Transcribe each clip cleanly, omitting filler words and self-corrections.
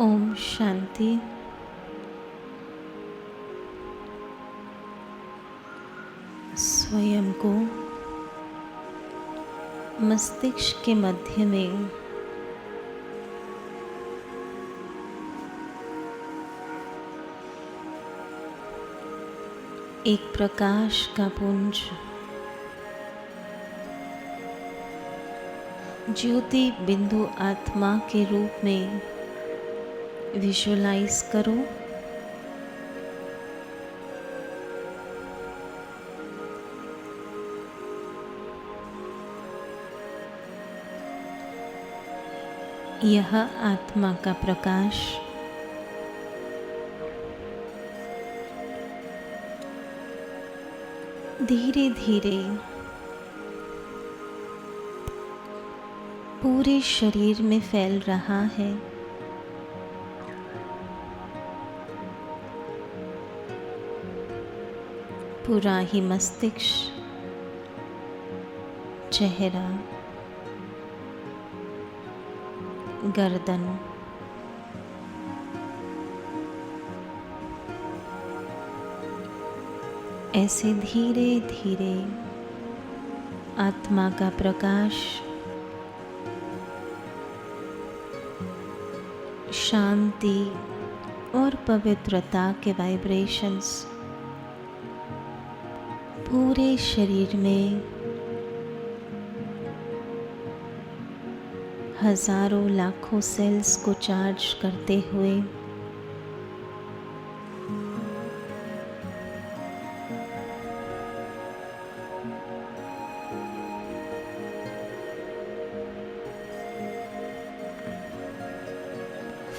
ओम शांति। स्वयं को मस्तिष्क के मध्य में एक प्रकाश का पुंज, ज्योति बिंदु आत्मा के रूप में विजुलाइज करो। यह आत्मा का प्रकाश धीरे धीरे पूरे शरीर में फैल रहा है। पूरा ही मस्तिष्क, चेहरा, गर्दन, ऐसे धीरे धीरे आत्मा का प्रकाश शांति और पवित्रता के वाइब्रेशंस पूरे शरीर में हजारों लाखों सेल्स को चार्ज करते हुए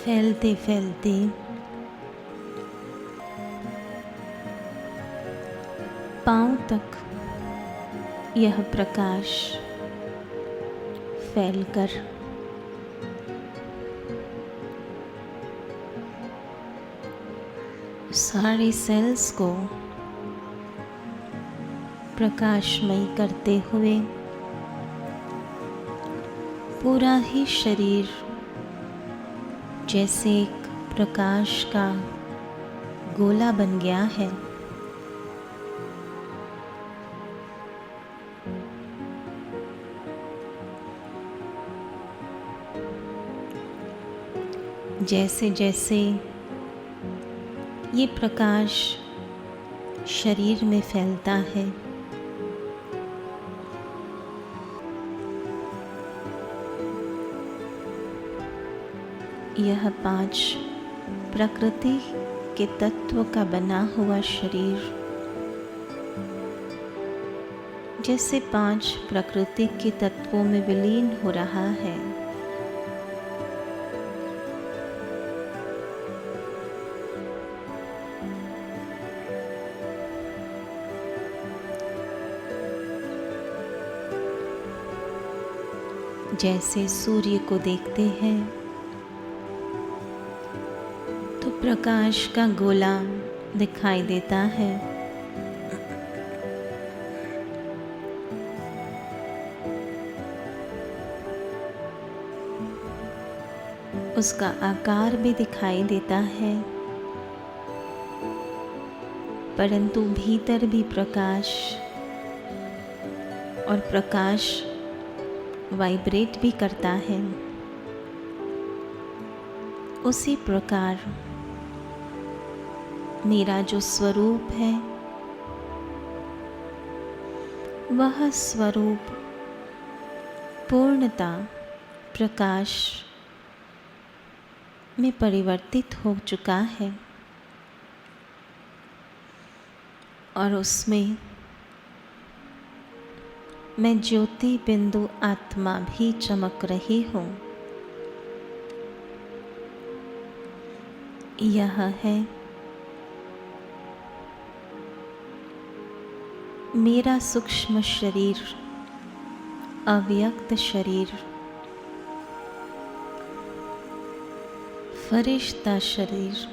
फैलते फैलते पांव तक यह प्रकाश फैलकर सारे सेल्स को प्रकाशमय करते हुए पूरा ही शरीर जैसे एक प्रकाश का गोला बन गया है। जैसे जैसे ये प्रकाश शरीर में फैलता है, यह 5 प्रकृति के तत्व का बना हुआ शरीर जैसे 5 प्रकृति के तत्वों में विलीन हो रहा है। जैसे सूर्य को देखते हैं तो प्रकाश का गोला दिखाई देता है। उसका आकार भी दिखाई देता है, परंतु भीतर भी प्रकाश और प्रकाश वाइब्रेट भी करता है। उसी प्रकार मेरा जो स्वरूप है वह स्वरूप पूर्णता प्रकाश में परिवर्तित हो चुका है और उसमें मैं ज्योति बिंदु आत्मा भी चमक रही हूँ। यह है मेरा सूक्ष्म शरीर, अव्यक्त शरीर, फरिश्ता शरीर।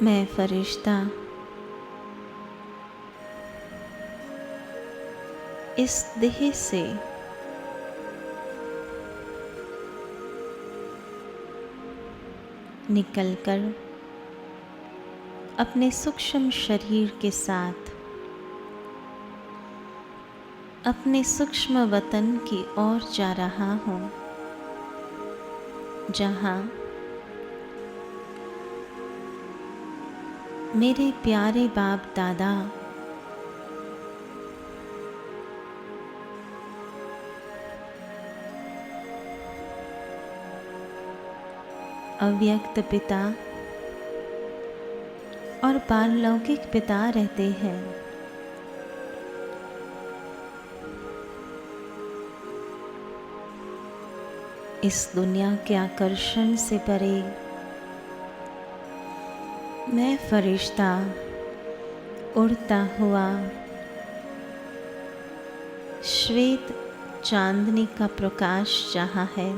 मैं फरिश्ता इस देह से निकलकर अपने सूक्ष्म शरीर के साथ अपने सूक्ष्म वतन की ओर जा रहा हूँ, जहाँ मेरे प्यारे बाप दादा अव्यक्त पिता और पारलौकिक पिता रहते हैं। इस दुनिया के आकर्षण से परे मैं फरिश्ता उड़ता हुआ श्वेत चांदनी का प्रकाश जहाँ है,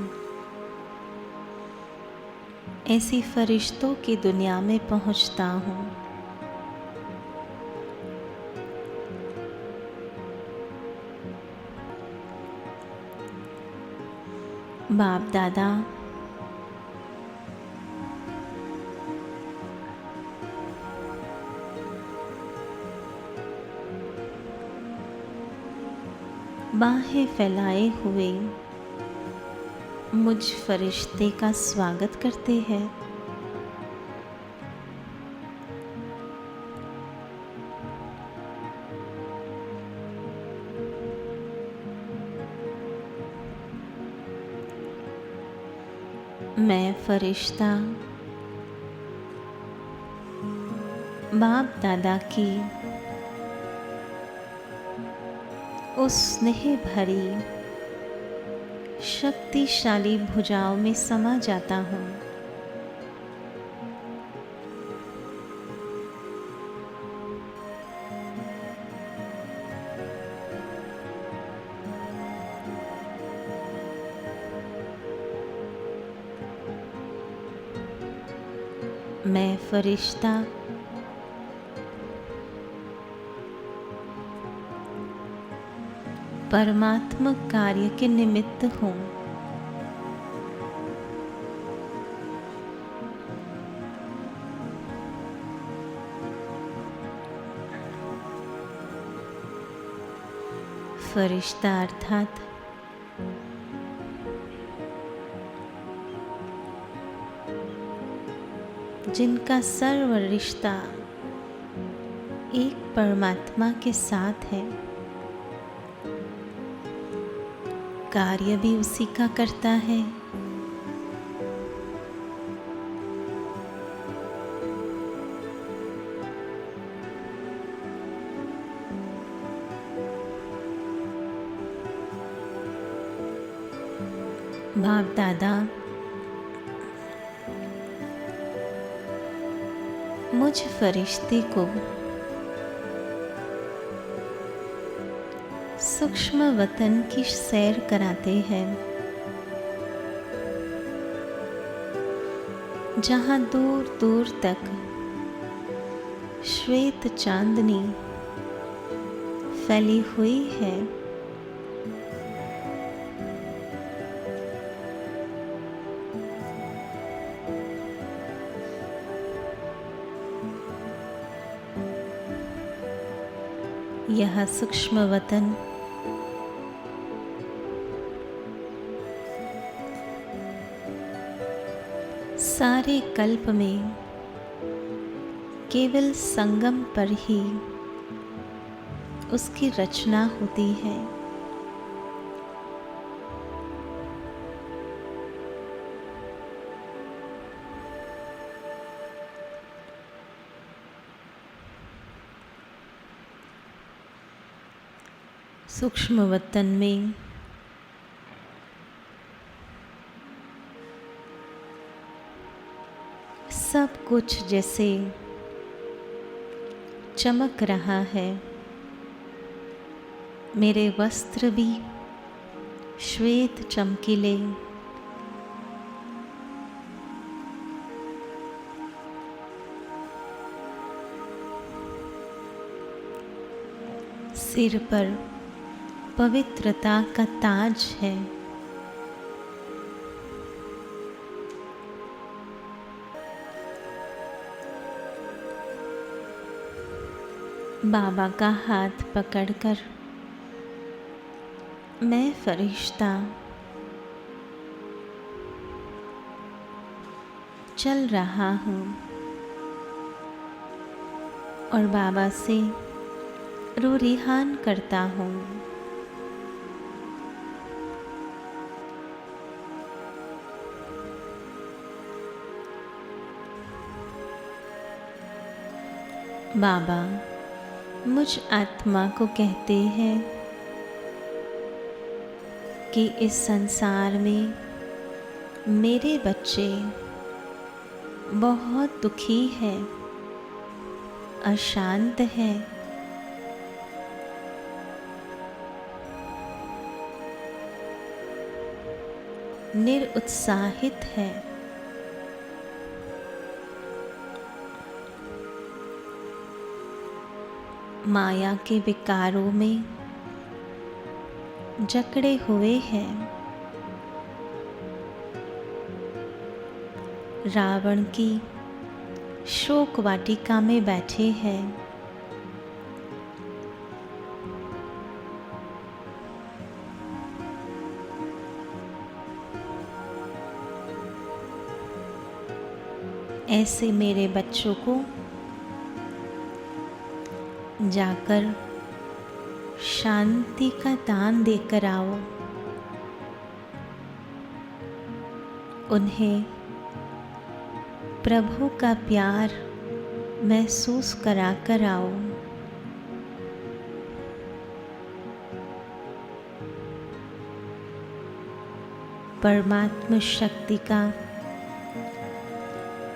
ऐसी फरिश्तों की दुनिया में पहुँचता हूँ। बाप दादा बाहें फैलाए हुए मुझ फरिश्ते का स्वागत करते हैं। मैं फरिश्ता बाप दादा की उस स्नेह भरी शक्तिशाली भुजाओं में समा जाता हूँ। मैं फरिश्ता परमात्मा कार्य के निमित्त हूँ। फरिश्ता अर्थात जिनका सर्व रिश्ता एक परमात्मा के साथ है, कार्य भी उसी का करता है। बाप दादा मुझ फरिश्ते को सूक्ष्म वतन की सैर कराते हैं, जहाँ दूर दूर तक श्वेत चांदनी फैली हुई है। यह सूक्ष्म वतन सारे कल्प में केवल संगम पर ही उसकी रचना होती है। सूक्ष्म वतन में सब कुछ जैसे चमक रहा है। मेरे वस्त्र भी श्वेत चमकीले, सिर पर पवित्रता का ताज है। बाबा का हाथ पकड़कर मैं फरिश्ता चल रहा हूँ और बाबा से रूरिहान करता हूँ। बाबा मुझ आत्मा को कहते हैं कि इस संसार में मेरे बच्चे बहुत दुखी हैं, अशांत हैं, निरुत्साहित है। माया के विकारों में जकड़े हुए हैं। रावण की शोक वाटिका में बैठे हैं। ऐसे मेरे बच्चों को जाकर शांति का दान देकर आओ। उन्हें प्रभु का प्यार महसूस करा कर आओ। परमात्मा शक्ति का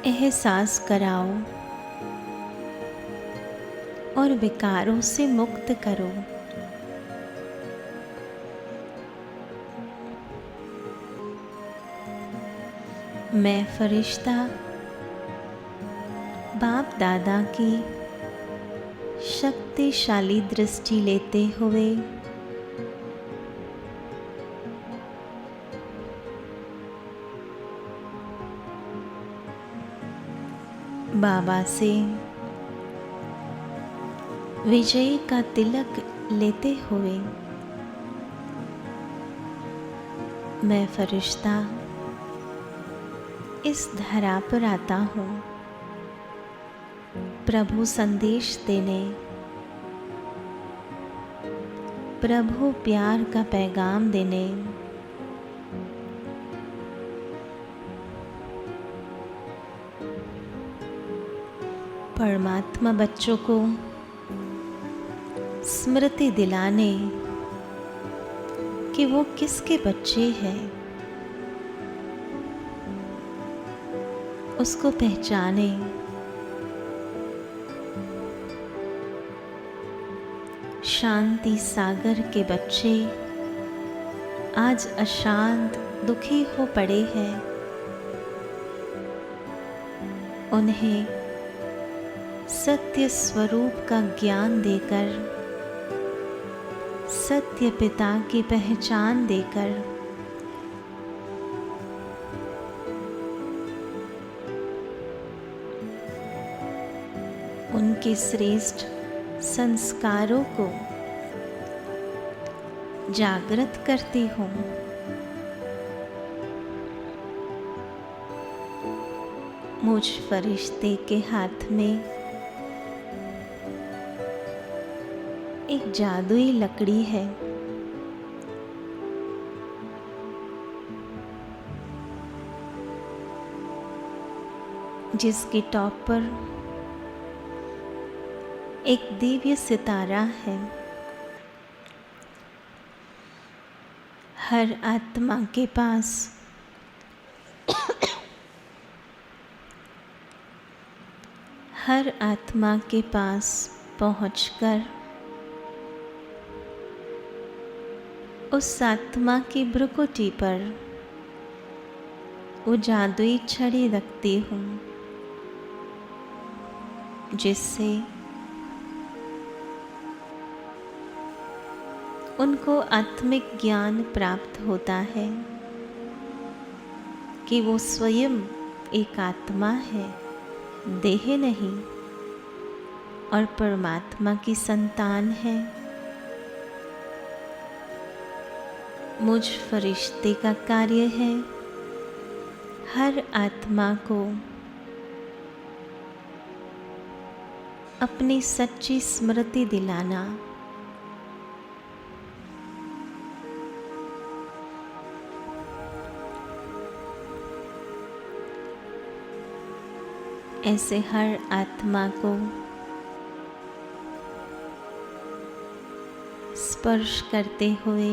एहसास कराओ और विकारों से मुक्त करो। मैं फरिश्ता बाप दादा की शक्तिशाली दृष्टि लेते हुए बाबा से विजय का तिलक लेते हुए मैं फरिश्ता इस धरा पर आता हूँ प्रभु संदेश देने, प्रभु प्यार का पैगाम देने। परमात्मा बच्चों को स्मृति दिलाने कि वो किसके बच्चे हैं, उसको पहचाने। शांति सागर के बच्चे आज अशांत दुखी हो पड़े हैं। उन्हें सत्य स्वरूप का ज्ञान देकर, सत्य पिता की पहचान देकर उनके श्रेष्ठ संस्कारों को जागृत करती हूँ। मुझ फरिश्ते के हाथ में एक जादुई लकड़ी है। जिसकी टॉप पर एक दिव्य सितारा है। हर आत्मा के पास हर आत्मा के पास पहुंचकर उस आत्मा की भ्रुकुटी पर वो जादुई छड़ी रखती हूँ, जिससे उनको आत्मिक ज्ञान प्राप्त होता है कि वो स्वयं एक आत्मा है, देह नहीं। और परमात्मा की संतान है। मुझ फरिश्ते का कार्य है हर आत्मा को अपनी सच्ची स्मृति दिलाना। ऐसे हर आत्मा को स्पर्श करते हुए,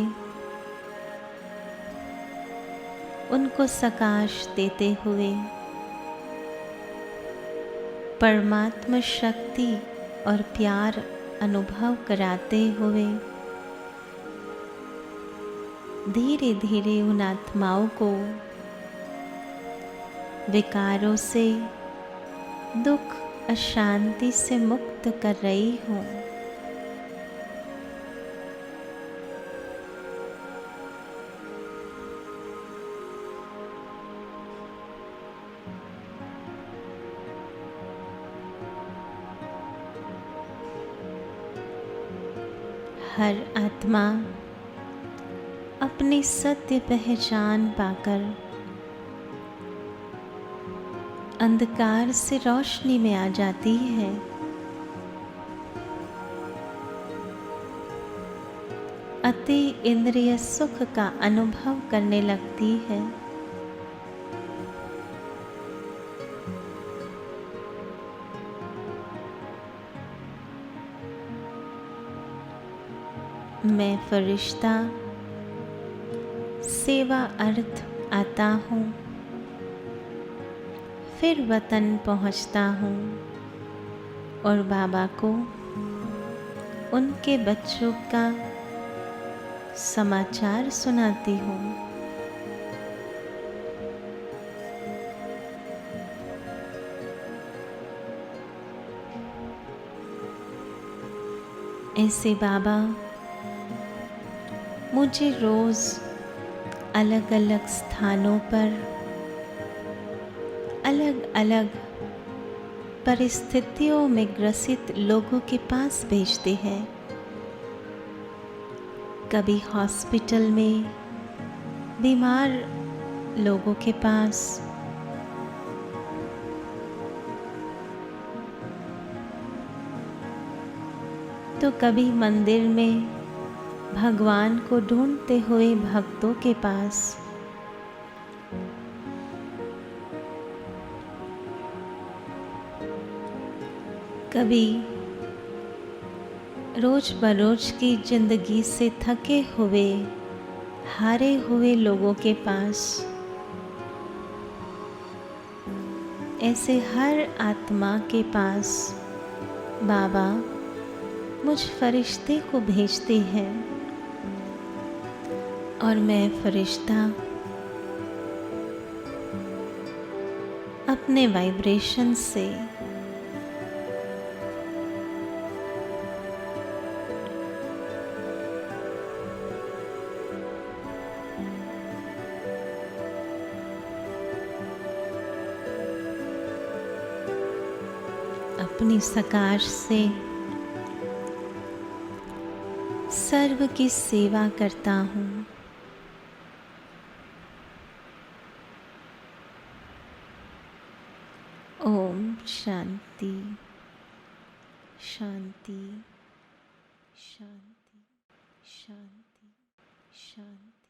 उनको सकाश देते हुए, परमात्मा शक्ति और प्यार अनुभव कराते हुए धीरे धीरे उन आत्माओं को विकारों से, दुख, अशांति से मुक्त कर रही हूँ। हर आत्मा अपनी सत्य पहचान पाकर अंधकार से रोशनी में आ जाती है। अति इंद्रिय सुख का अनुभव करने लगती है। मैं फरिश्ता सेवा अर्थ आता हूँ, फिर वतन पहुँचता हूँ और बाबा को उनके बच्चों का समाचार सुनाती हूँ। ऐसे बाबा मुझे रोज अलग अलग स्थानों पर अलग अलग परिस्थितियों में ग्रसित लोगों के पास भेजते हैं। कभी हॉस्पिटल में बीमार लोगों के पास, तो कभी मंदिर में भगवान को ढूंढते हुए भक्तों के पास। कभी रोज बरोज की जिंदगी से थके हुए, हारे हुए लोगों के पास। ऐसे हर आत्मा के पास बाबा मुझ फरिश्ते को भेजते हैं और मैं फरिश्ता अपने वाइब्रेशन से अपनी सकाश से सर्व की सेवा करता हूँ। ओम शांति शांति शांति शांति शांति।